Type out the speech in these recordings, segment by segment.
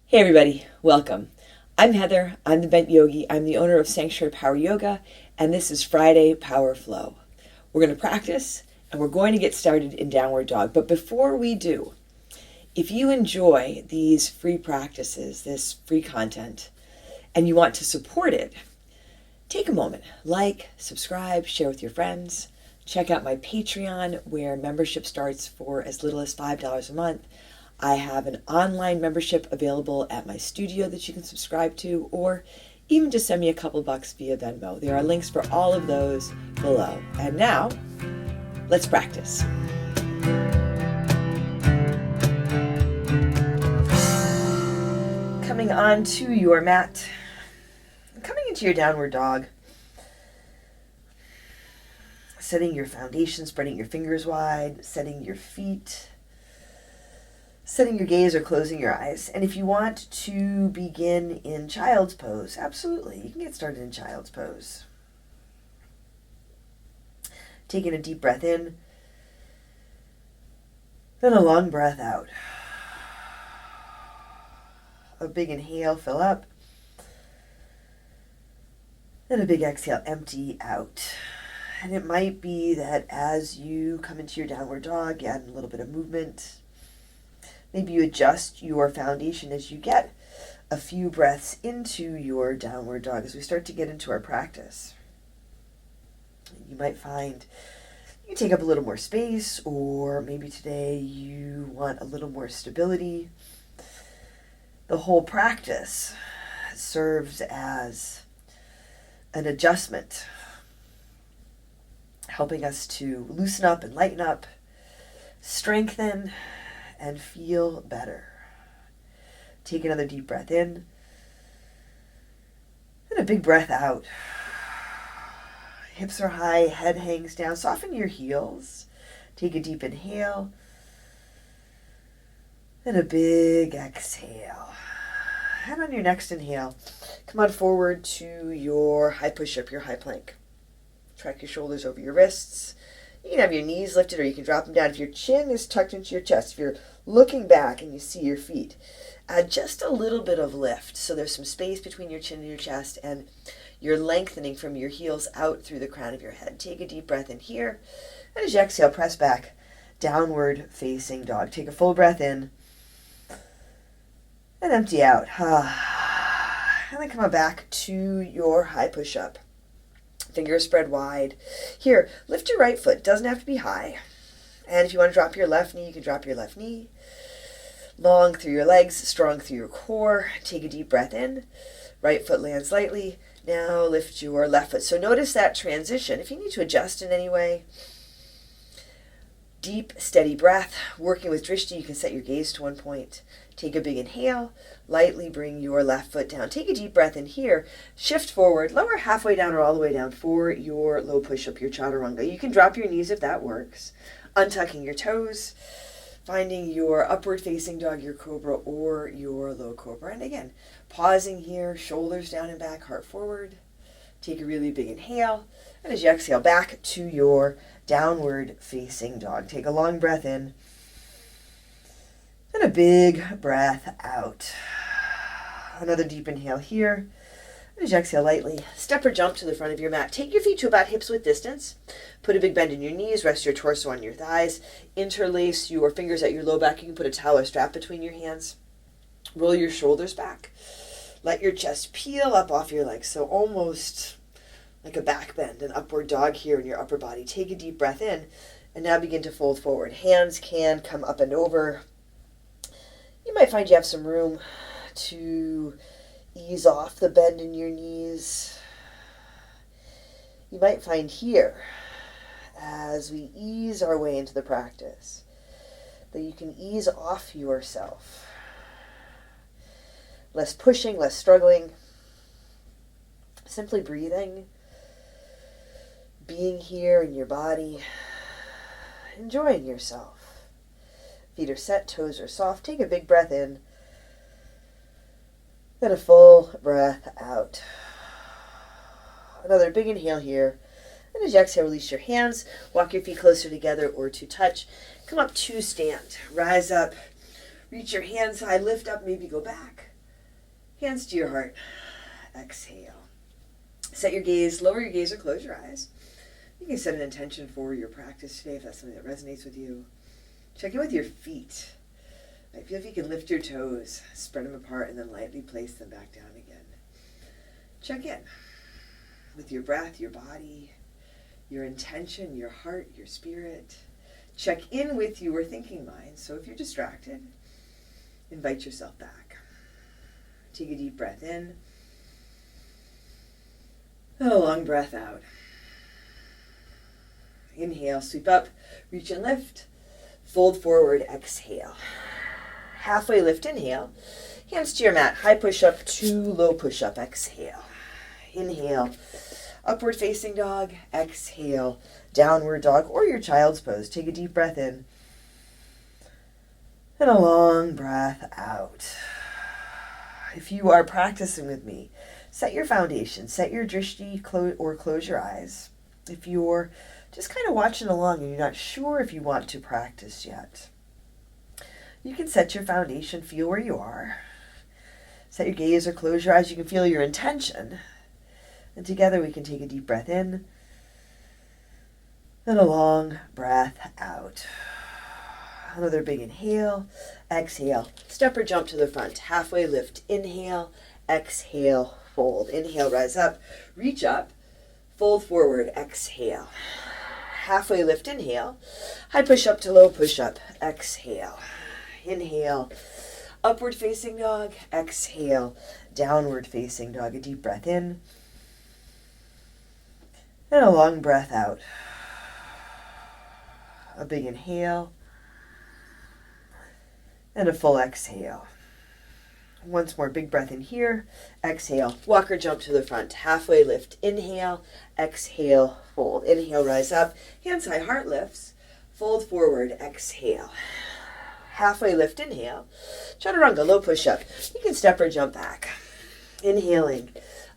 Hey everybody, welcome. I'm Heather, I'm the Bent Yogi, I'm the owner of Sanctuary Power Yoga, and this is Friday Power Flow. We're going to practice and we're going to get started in Downward Dog. But before we do, if you enjoy these free practices, this free content, and you want to support it, take a moment, like, subscribe, share with your friends. Check out my Patreon where membership starts for as little as $5 a month. I have an online membership available at my studio that you can subscribe to, or even just send me a couple bucks via Venmo. There are links for all of those below. And now, let's practice. Coming onto your mat, coming into your downward dog, setting your foundation, spreading your fingers wide, setting your feet, setting your gaze or closing your eyes. And if you want to begin in child's pose, absolutely, you can get started in child's pose. Taking a deep breath in, then a long breath out. A big inhale, fill up. Then a big exhale, empty out. And it might be that as you come into your downward dog, you add a little bit of movement. Maybe you adjust your foundation as you get a few breaths into your downward dog as we start to get into our practice. You might find you take up a little more space, or maybe today you want a little more stability. The whole practice serves as an adjustment, helping us to loosen up and lighten up, strengthen, and feel better. Take another deep breath in, and a big breath out. Hips are high, head hangs down. Soften your heels. Take a deep inhale, and a big exhale. And on your next inhale, come on forward to your high push-up, your high plank. Track your shoulders over your wrists. You can have your knees lifted or you can drop them down. If your chin is tucked into your chest, if you're looking back and you see your feet, add just a little bit of lift. So there's some space between your chin and your chest, and you're lengthening from your heels out through the crown of your head. Take a deep breath in here. And as you exhale, press back. Downward facing dog. Take a full breath in. And empty out. And then come on back to your high push-up. Fingers spread wide. Here, lift your right foot. It doesn't have to be high. And if you want to drop your left knee, you can drop your left knee. Long through your legs, strong through your core. Take a deep breath in. Right foot lands lightly. Now lift your left foot. So notice that transition. If you need to adjust in any way, deep, steady breath. Working with drishti, you can set your gaze to one point. Take a big inhale. Lightly bring your left foot down. Take a deep breath in here. Shift forward. Lower halfway down or all the way down for your low push-up, your chaturanga. You can drop your knees if that works. Untucking your toes. Finding your upward facing dog, your cobra, or your low cobra. And again, pausing here. Shoulders down and back, heart forward. Take a really big inhale. And as you exhale, back to your downward facing dog. Take a long breath in. And a big breath out. Another deep inhale here. And as you exhale lightly, step or jump to the front of your mat. Take your feet to about hips width distance. Put a big bend in your knees. Rest your torso on your thighs. Interlace your fingers at your low back. You can put a towel or strap between your hands. Roll your shoulders back. Let your chest peel up off your legs. So almost like a back bend, an upward dog here in your upper body. Take a deep breath in. And now begin to fold forward. Hands can come up and over. You might find you have some room to ease off the bend in your knees. You might find here, as we ease our way into the practice, that you can ease off yourself. Less pushing, less struggling. Simply breathing, being here in your body, enjoying yourself. Feet are set, toes are soft. Take a big breath in. Then a full breath out. Another big inhale here. And as you exhale, release your hands. Walk your feet closer together or to touch. Come up to stand. Rise up. Reach your hands high. Lift up. Maybe go back. Hands to your heart. Exhale. Set your gaze, lower your gaze or close your eyes. You can set an intention for your practice today if that's something that resonates with you. Check in with your feet. I feel if you can lift your toes, spread them apart, and then lightly place them back down again. Check in with your breath, your body, your intention, your heart, your spirit. Check in with your thinking mind. So if you're distracted, invite yourself back. Take a deep breath in and a long breath out. Inhale, sweep up, reach and lift. Fold forward, exhale. Halfway lift, inhale. Hands to your mat, high push-up to low push-up, exhale. Inhale, upward facing dog, exhale, downward dog or your child's pose. Take a deep breath in and a long breath out. If you are practicing with me, set your foundation, set your drishti or close your eyes. If you're just kind of watching along and you're not sure if you want to practice yet, you can set your foundation, feel where you are. Set your gaze or close your eyes. You can feel your intention. And together we can take a deep breath in and a long breath out. Another big inhale, exhale. Step or jump to the front. Halfway lift, inhale, exhale, fold. Inhale, rise up, reach up, fold forward, exhale. Halfway lift, inhale. High push up to low push up, exhale. Inhale, upward facing dog, exhale, downward facing dog. A deep breath in and a long breath out. A big inhale and a full exhale. Once more, big breath in here, exhale, walk or jump to the front, halfway lift, inhale, exhale, fold. Inhale, rise up, hands high, heart lifts, fold forward, exhale. Halfway lift, inhale, chaturanga, low push up. You can step or jump back. Inhaling,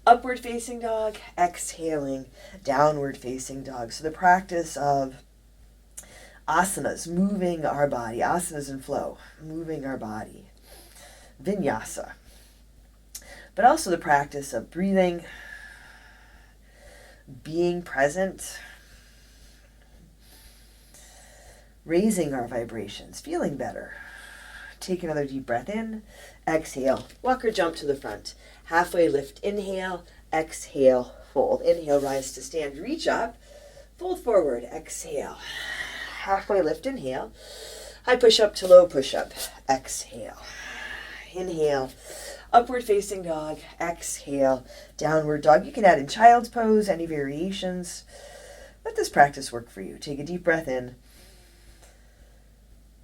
upward facing dog, exhaling, downward facing dog. So the practice of asanas, moving our body, asanas and flow, moving our body. Vinyasa. But also the practice of breathing, being present, raising our vibrations, feeling better. Take another deep breath in, exhale, walk or jump to the front. Halfway lift, inhale, exhale, fold. Inhale, rise to stand, reach up, fold forward, exhale. Halfway lift, inhale, high push up to low push up, exhale. Inhale, upward facing dog, exhale, downward dog. You can add in child's pose, any variations. Let this practice work for you. Take a deep breath in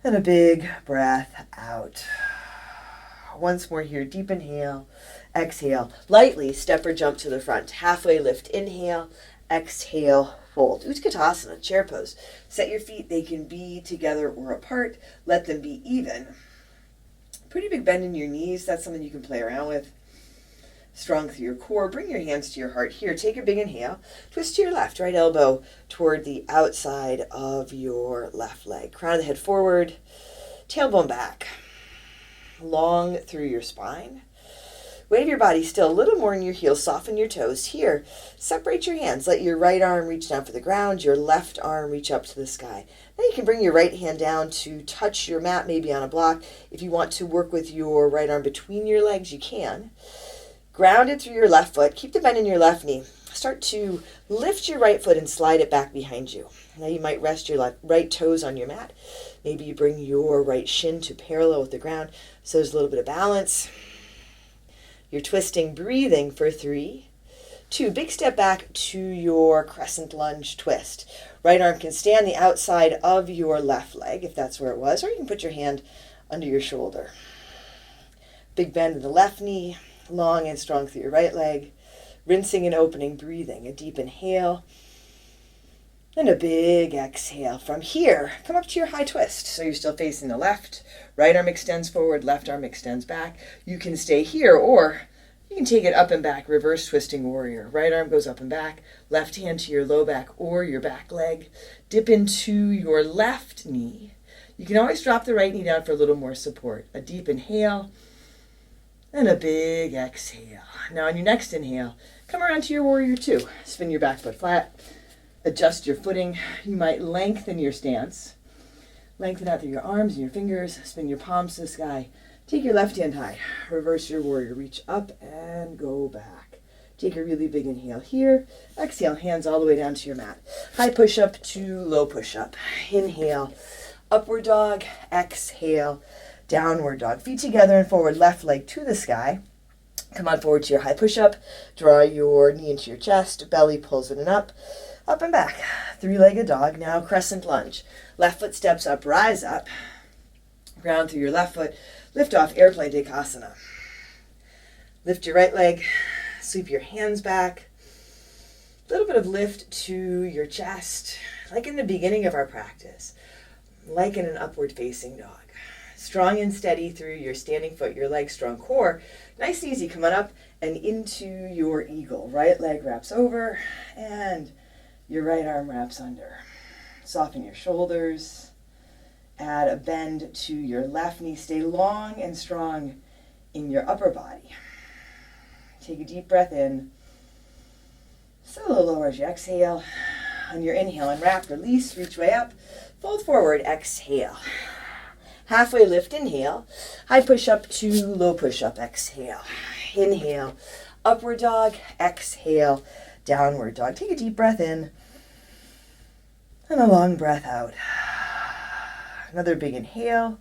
and a big breath out. Once more here, deep inhale, exhale. Lightly step or jump to the front. Halfway lift, inhale, exhale, fold. Utkatasana, chair pose. Set your feet, they can be together or apart. Let them be even. Pretty big bend in your knees. That's something you can play around with. Strong through your core. Bring your hands to your heart. Here, take a big inhale. Twist to your left. Right elbow toward the outside of your left leg. Crown of the head forward. Tailbone back. Long through your spine. Wave your body still a little more in your heels. Soften your toes. Here, separate your hands. Let your right arm reach down for the ground. Your left arm reach up to the sky. Then you can bring your right hand down to touch your mat, maybe on a block. If you want to work with your right arm between your legs, you can. Grounded through your left foot. Keep the bend in your left knee. Start to lift your right foot and slide it back behind you. Now you might rest your right toes on your mat. Maybe you bring your right shin to parallel with the ground so there's a little bit of balance. You're twisting, breathing for 3, 2. Big step back to your crescent lunge twist. Right arm can stay on the outside of your left leg, if that's where it was, or you can put your hand under your shoulder. Big bend in the left knee, long and strong through your right leg. Rinsing and opening, breathing. A deep inhale and a big exhale. From here, come up to your high twist. So you're still facing the left. Right arm extends forward, left arm extends back. You can stay here, or you can take it up and back, reverse twisting warrior. Right arm goes up and back, left hand to your low back or your back leg. Dip into your left knee. You can always drop the right knee down for a little more support. A deep inhale And a big exhale. Now on your next inhale, come around to your warrior two. Spin your back foot flat. Adjust your footing. You might lengthen your stance. Lengthen out through your arms and your fingers. Spin your palms to the sky. Take your left hand high. Reverse your warrior. Reach up and go back. Take a really big inhale here. Exhale, hands all the way down to your mat. High push-up to low push-up. Inhale, upward dog. Exhale, downward dog. Feet together and forward, left leg to the sky. Come on forward to your high push-up. Draw your knee into your chest. Belly pulls in and up and back. Three-legged dog. Now crescent lunge. Left foot steps up, rise up. Ground through your left foot. Lift off, airplane Dekasana. Lift your right leg. Sweep your hands back. A little bit of lift to your chest, like in the beginning of our practice, like in an upward facing dog. Strong and steady through your standing foot, your leg, strong core. Nice and easy, come on up and into your eagle. Right leg wraps over and your right arm wraps under. Soften your shoulders. Add a bend to your left knee. Stay long and strong in your upper body. Take a deep breath in. Slow lower as you exhale. On your inhale, unwrap, release, reach way up. Fold forward, exhale. Halfway lift, inhale. High push up to low push up, exhale. Inhale, upward dog, exhale, downward dog. Take a deep breath in and a long breath out. Another big inhale,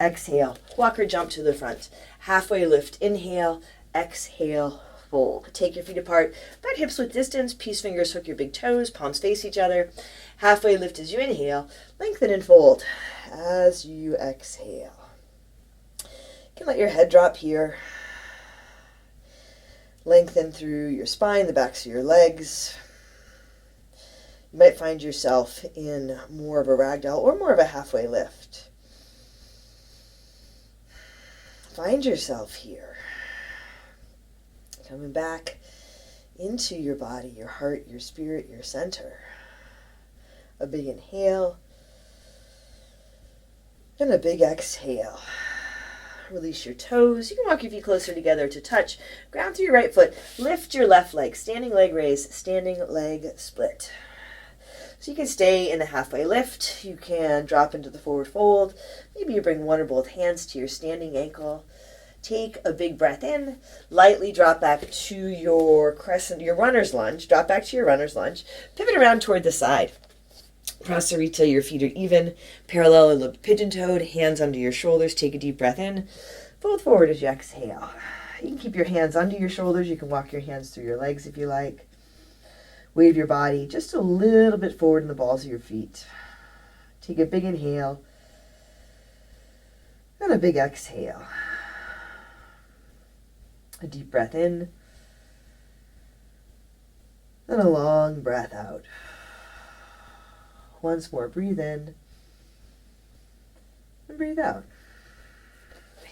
exhale. Walk or jump to the front. Halfway lift, inhale, exhale, fold. Take your feet apart, about hips width distance. Peace fingers hook your big toes, palms face each other. Halfway lift as you inhale, lengthen and fold as you exhale. You can let your head drop here. Lengthen through your spine, the backs of your legs. You might find yourself in more of a ragdoll or more of a halfway lift. Find yourself here. Coming back into your body, your heart, your spirit, your center. A big inhale and a big exhale. Release your toes. You can walk your feet closer together to touch. Ground through your right foot. Lift your left leg. Standing leg raise, standing leg split. So you can stay in the halfway lift. You can drop into the forward fold. Maybe you bring one or both hands to your standing ankle. Take a big breath in. Lightly drop back to your crescent, your runner's lunge. Drop back to your runner's lunge. Pivot around toward the side. Prasarita, your feet are even. Parallel, a little pigeon-toed. Hands under your shoulders. Take a deep breath in. Fold forward as you exhale. You can keep your hands under your shoulders. You can walk your hands through your legs if you like. Wave your body just a little bit forward in the balls of your feet. Take a big inhale and a big exhale. A deep breath in and a long breath out. Once more, breathe in and breathe out.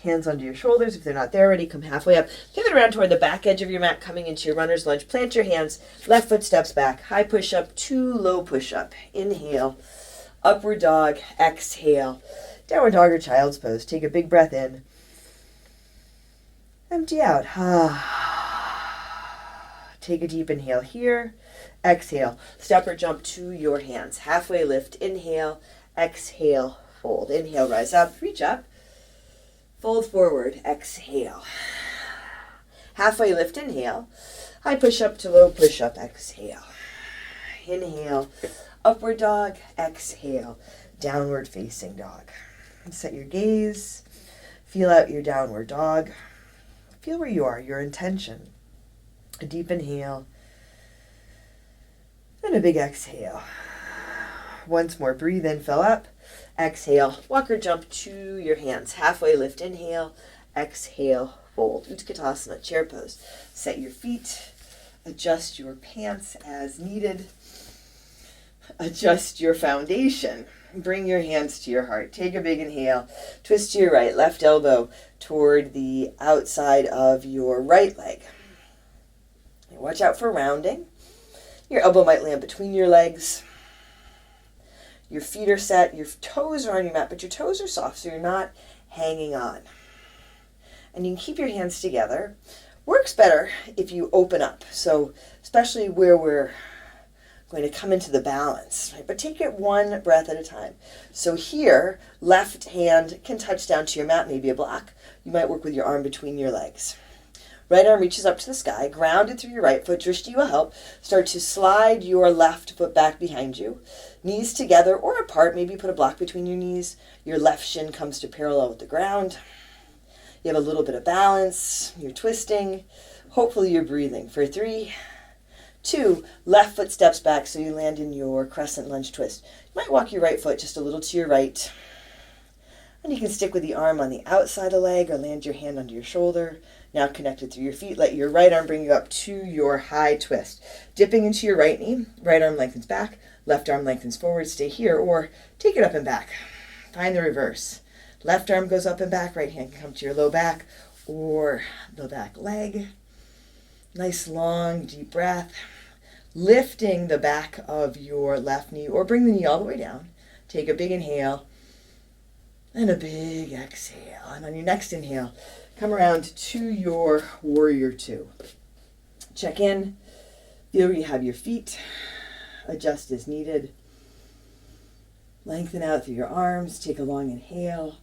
Hands under your shoulders. If they're not there already, come halfway up. Pivot around toward the back edge of your mat, coming into your runner's lunge. Plant your hands. Left foot steps back. High push up to low push up. Inhale. Upward dog. Exhale. Downward dog or child's pose. Take a big breath in. Empty out. Take a deep inhale here. Exhale. Step or jump to your hands. Halfway lift. Inhale. Exhale. Fold. Inhale. Rise up. Reach up. Fold forward. Exhale. Halfway lift. Inhale. High push up to low push up. Exhale. Inhale. Upward dog. Exhale. Downward facing dog. Set your gaze. Feel out your downward dog. Feel where you are, your intention. A deep inhale and a big exhale. Once more, breathe in, fill up. Exhale, walk or jump to your hands. Halfway lift, inhale. Exhale, fold. Utkatasana, chair pose. Set your feet. Adjust your pants as needed. Adjust your foundation. Bring your hands to your heart. Take a big inhale. Twist to your right. Left elbow toward the outside of your right leg. And watch out for rounding. Your elbow might land between your legs. Your feet are set. Your toes are on your mat, but your toes are soft, so you're not hanging on. And you can keep your hands together. Works better if you open up. So especially where we're going to come into the balance, right? But take it one breath at a time. So here, left hand can touch down to your mat, maybe a block. You might work with your arm between your legs. Right arm reaches up to the sky, grounded through your right foot. Drishti will help. Start to slide your left foot back behind you. Knees together or apart. Maybe put a block between your knees. Your left shin comes to parallel with the ground. You have a little bit of balance. You're twisting. Hopefully you're breathing. For 3, 2, left foot steps back so you land in your crescent lunge twist. You might walk your right foot just a little to your right. And you can stick with the arm on the outside of the leg or land your hand under your shoulder. Now connected through your feet. Let your right arm bring you up to your high twist. Dipping into your right knee. Right arm lengthens back. Left arm lengthens forward. Stay here or take it up and back. Find the reverse. Left arm goes up and back. Right hand can come to your low back or the back leg. Nice long deep breath. Lifting the back of your left knee or bring the knee all the way down. Take a big inhale and a big exhale. And on your next inhale, come around to your warrior 2. Check in. Feel where you have your feet. Adjust as needed. Lengthen out through your arms. Take a long inhale.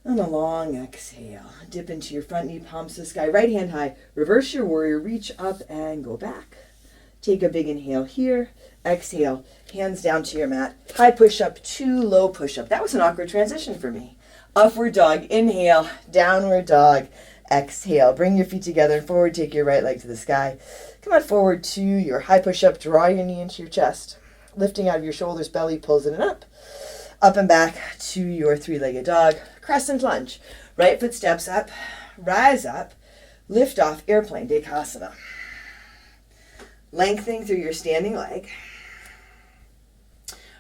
And a long exhale. Dip into your front knee, palms to the sky. Right hand high. Reverse your warrior. Reach up and go back. Take a big inhale here. Exhale. Hands down to your mat. High push-up to low push-up. That was an awkward transition for me. Upward dog. Inhale. Downward dog. Exhale. Bring your feet together and forward. Take your right leg to the sky. Come on forward to your high push-up. Draw your knee into your chest. Lifting out of your shoulders, belly pulls in and up. Up and back to your 3-legged dog. Crescent lunge. Right foot steps up. Rise up. Lift off. Airplane. Dekasana. Lengthening through your standing leg.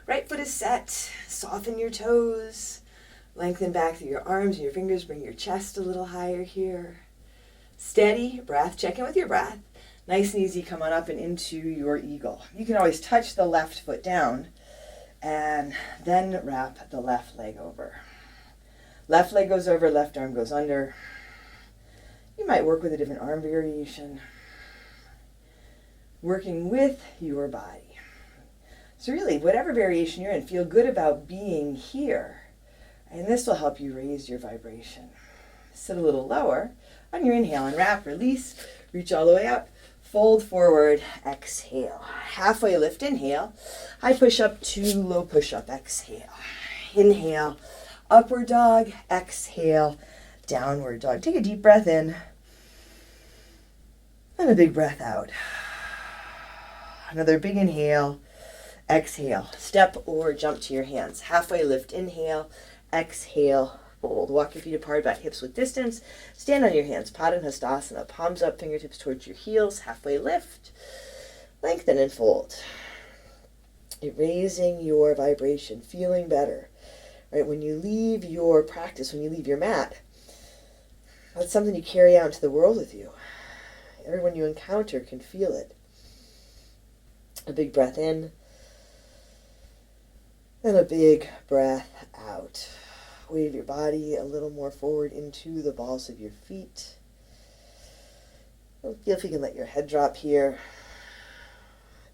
Right foot is set. Soften your toes. Lengthen back through your arms and your fingers. Bring your chest a little higher here. Steady breath. Check in with your breath. Nice and easy. Come on up and into your eagle. You can always touch the left foot down and then wrap the left leg over. Left leg goes over, left arm goes under. You might work with a different arm variation. Working with your body. So really, whatever variation you're in, feel good about being here. And this will help you raise your vibration. Sit a little lower on your inhale and wrap, release, reach all the way up, fold forward, exhale. Halfway lift, inhale, high push up to low push up, exhale. Inhale, upward dog, exhale, downward dog. Take a deep breath in and a big breath out. Another big inhale, exhale. Step or jump to your hands. Halfway lift, inhale, exhale, fold. Walk your feet apart, back hips with distance. Stand on your hands, Padangusthasana. Palms up, fingertips towards your heels. Halfway lift, lengthen and fold. Raising your vibration, feeling better. Right? When you leave your practice, when you leave your mat, that's something you carry out into the world with you. Everyone you encounter can feel it. A big breath in and a big breath out. Wave your body a little more forward into the balls of your feet. Feel if you can let your head drop here.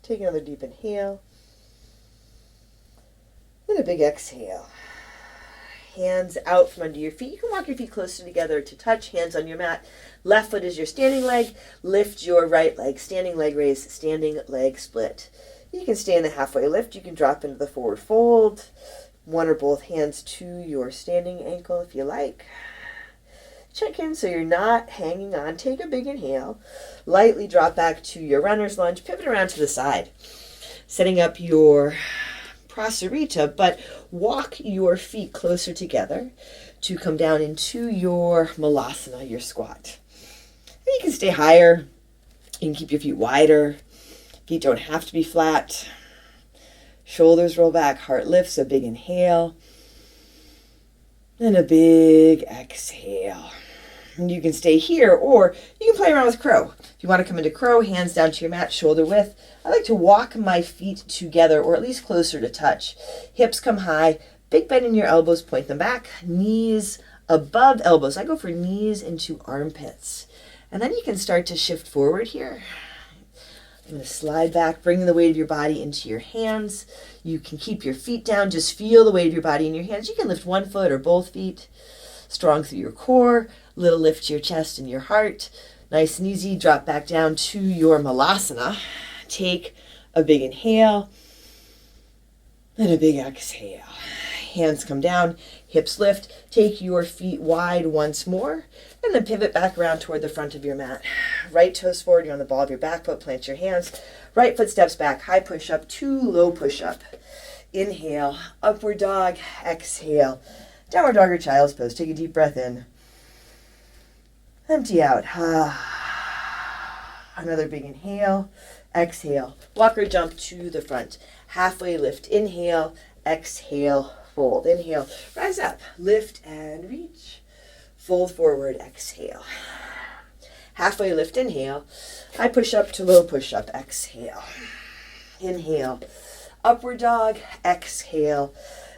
Take another deep inhale. And a big exhale. Hands out from under your feet. You can walk your feet closer together to touch. Hands on your mat. Left foot is your standing leg. Lift your right leg. Standing leg raise, standing leg split. You can stay in the halfway lift. You can drop into the forward fold. One or both hands to your standing ankle if you like. Check in so you're not hanging on. Take a big inhale. Lightly drop back to your runner's lunge. Pivot around to the side. Setting up your prasarita, but walk your feet closer together to come down into your malasana, your squat. And you can stay higher. You can keep your feet wider. Feet don't have to be flat. Shoulders roll back, heart lifts, a big inhale. And a big exhale. And you can stay here, or you can play around with crow. If you want to come into crow, hands down to your mat, shoulder width. I like to walk my feet together, or at least closer to touch. Hips come high, big bend in your elbows, point them back. Knees above elbows. I go for knees into armpits. And then you can start to shift forward here. I'm going to slide back, bring the weight of your body into your hands. You can keep your feet down. Just feel the weight of your body in your hands. You can lift one foot or both feet. Strong through your core. Little lift to your chest and your heart. Nice and easy. Drop back down to your malasana. Take a big inhale and a big exhale. Hands come down, hips lift. Take your feet wide once more, and then pivot back around toward the front of your mat. Right toes forward, you're on the ball of your back foot, plant your hands. Right foot steps back, high push-up to low push-up. Inhale, upward dog, exhale. Downward dog or child's pose. Take a deep breath in. Empty out. Another big inhale, exhale. Walk or jump to the front. Halfway lift, inhale, exhale, fold. Inhale, rise up, lift and reach. Fold forward, exhale. Halfway lift, inhale. High push up to low push up, exhale. Inhale, upward dog, exhale,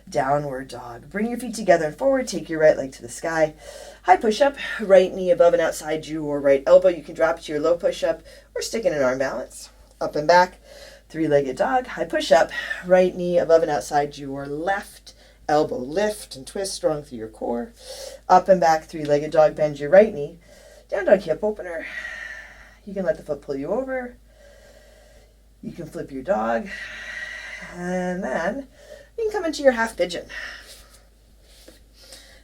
downward dog. Bring your feet together and forward. Take your right leg to the sky. High push up, right knee above and outside you or right elbow. You can drop to your low push up or stick in an arm balance. Up and back, three-legged dog. High push up, right knee above and outside you or left elbow. Lift and twist strong through your core. Up and back, three-legged dog. Bend your right knee. Down dog hip opener. You can let the foot pull you over. You can flip your dog. And then you can come into your half pigeon.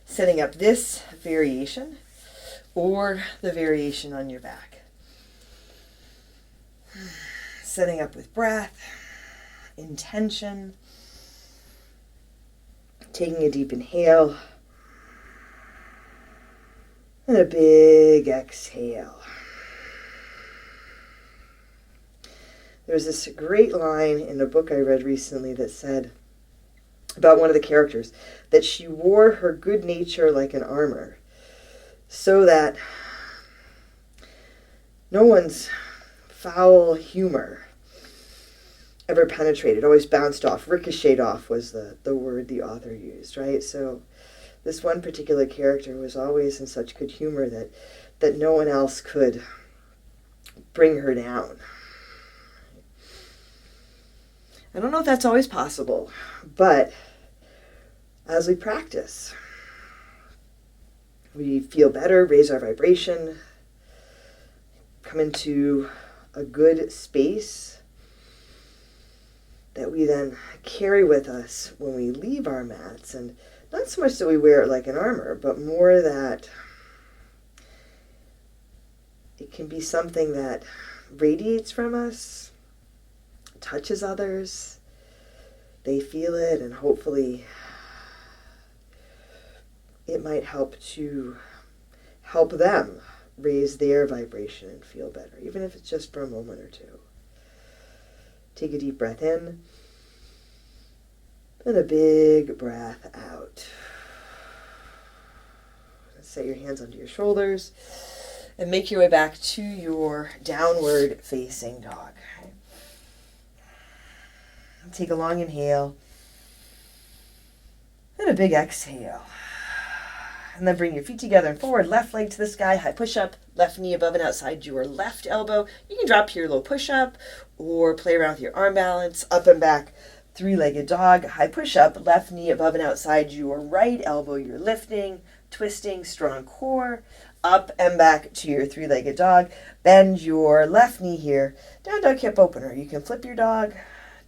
Setting up this variation or the variation on your back. Setting up with breath, intention, taking a deep inhale, and a big exhale. There's this great line in a book I read recently that said about one of the characters that she wore her good nature like an armor so that no one's foul humor ever penetrated, always bounced off, ricocheted off was the word the author used, right? So this one particular character was always in such good humor that no one else could bring her down. I don't know if that's always possible, but as we practice, we feel better, raise our vibration, come into a good space that we then carry with us when we leave our mats. And not so much that we wear it like an armor, but more that it can be something that radiates from us, touches others, they feel it, and hopefully it might help them raise their vibration and feel better, even if it's just for a moment or two. Take a deep breath in, and a big breath out. Set your hands onto your shoulders, and make your way back to your downward facing dog. Take a long inhale, and a big exhale. And then bring your feet together and forward, left leg to the sky, high push-up, left knee above and outside your left elbow. You can drop to your low push-up or play around with your arm balance, up and back, three-legged dog, high push-up, left knee above and outside your right elbow. You're lifting, twisting, strong core, up and back to your three-legged dog. Bend your left knee here, down dog hip opener. You can flip your dog,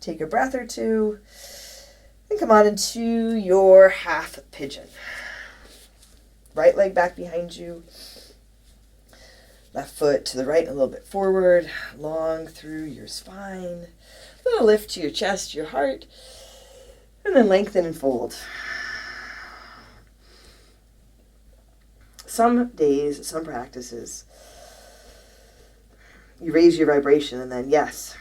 take a breath or two, and come on into your half pigeon. Right leg back behind you. Left foot to the right, a little bit forward, long through your spine. A little lift to your chest, your heart, and then lengthen and fold. Some days, some practices, you raise your vibration, and then yes,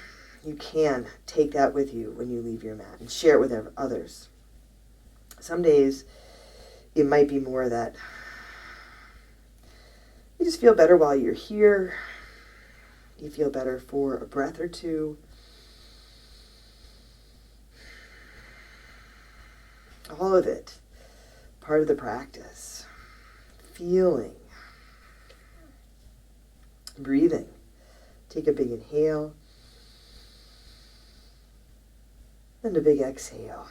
you can take that with you when you leave your mat and share it with others. Some days, it might be more that you just feel better while you're here. You feel better for a breath or two. All of it, part of the practice. feeling, breathing. Take a big inhale and a big exhale.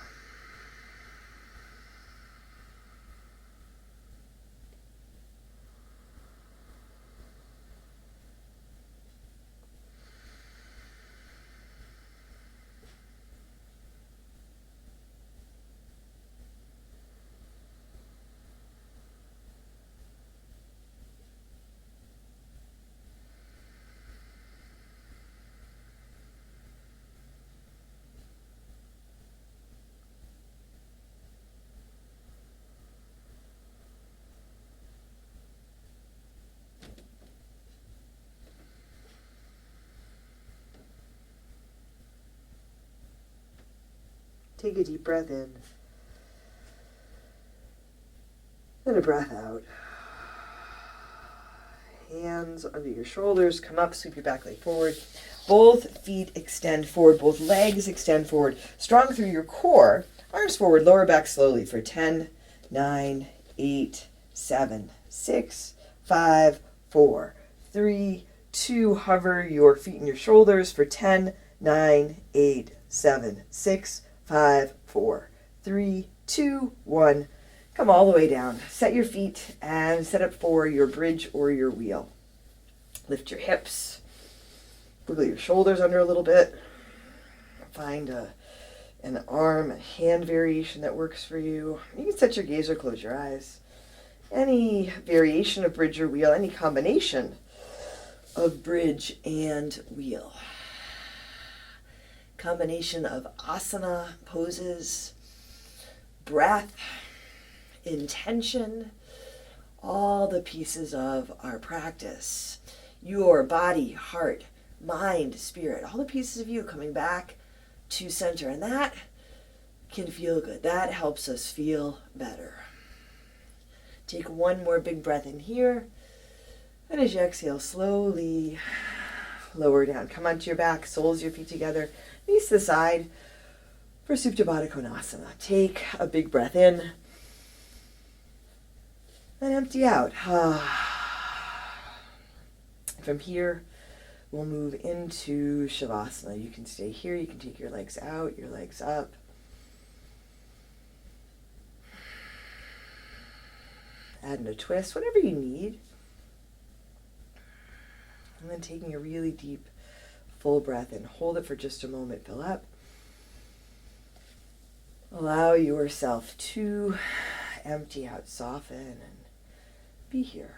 Take a deep breath in and a breath out. Hands under your shoulders, come up, sweep your back leg forward. Both feet extend forward, both legs extend forward. Strong through your core, arms forward, lower back slowly for 10, 9, 8, 7, 6, 5, 4, 3, 2. Hover your feet and your shoulders for 10, 9, 8, 7, 6, 5, 4, 3, 2, 1. Come all the way down. Set your feet and set up for your bridge or your wheel. Lift your hips. Wiggle your shoulders under a little bit. Find an arm, a hand variation that works for you. You can set your gaze or close your eyes. Any variation of bridge or wheel, any combination of bridge and wheel. Combination of asana poses, breath, intention, all the pieces of our practice. Your body, heart, mind, spirit, all the pieces of you coming back to center. And that can feel good. That helps us feel better. Take one more big breath in here. And as you exhale, slowly lower down. Come onto your back, soles of your feet together, knees to the side for Supta Baddha Konasana. Take a big breath in and empty out. From here, we'll move into Shavasana. You can stay here. You can take your legs out, your legs up. Add in a twist, whatever you need. And then taking a really deep, full breath in. Hold it for just a moment. Fill up. Allow yourself to empty out, soften, and be here.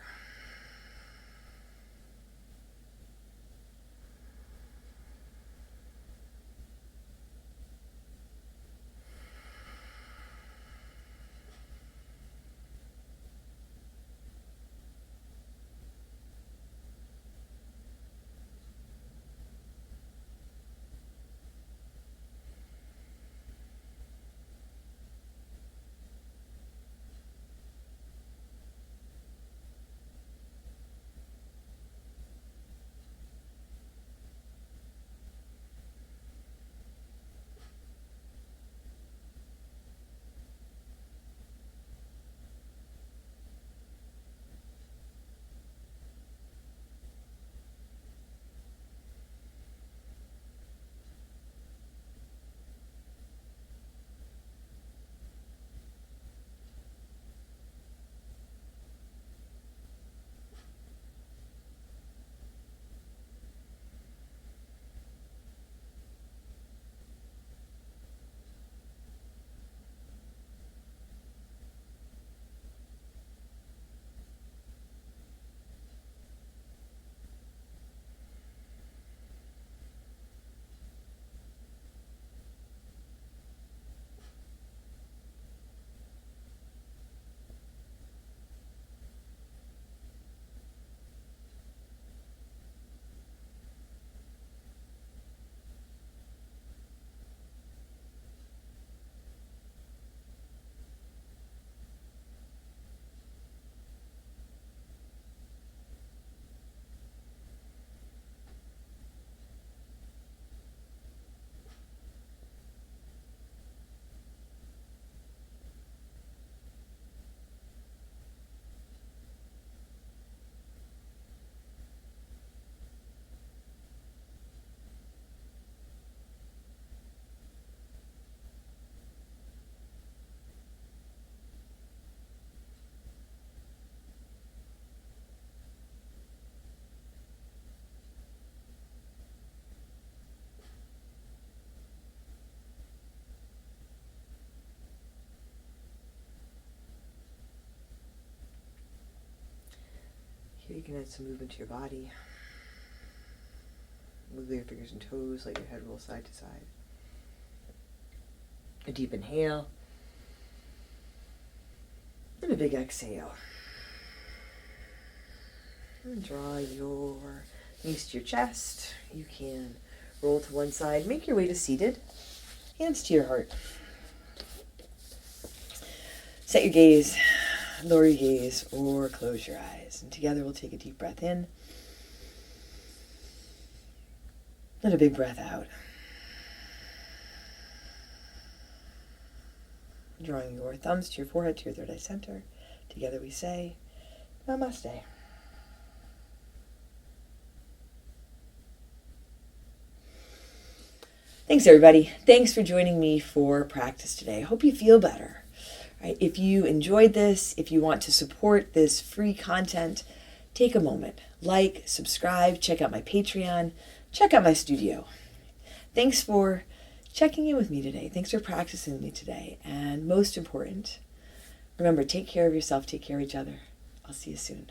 Here you can add some movement to your body. Move your fingers and toes, let your head roll side to side. A deep inhale. And a big exhale. And draw your knees to your chest. You can roll to one side. Make your way to seated. Hands to your heart. Set your gaze, lower your gaze, or close your eyes. And together we'll take a deep breath in. And a big breath out. Drawing your thumbs to your forehead, to your third eye center. Together we say, Namaste. Thanks, everybody. Thanks for joining me for practice today. I hope you feel better. Right, if you enjoyed this, if you want to support this free content, take a moment. Like, subscribe, check out my Patreon, check out my studio. Thanks for checking in with me today. Thanks for practicing with me today. And most important, remember, take care of yourself, take care of each other. I'll see you soon.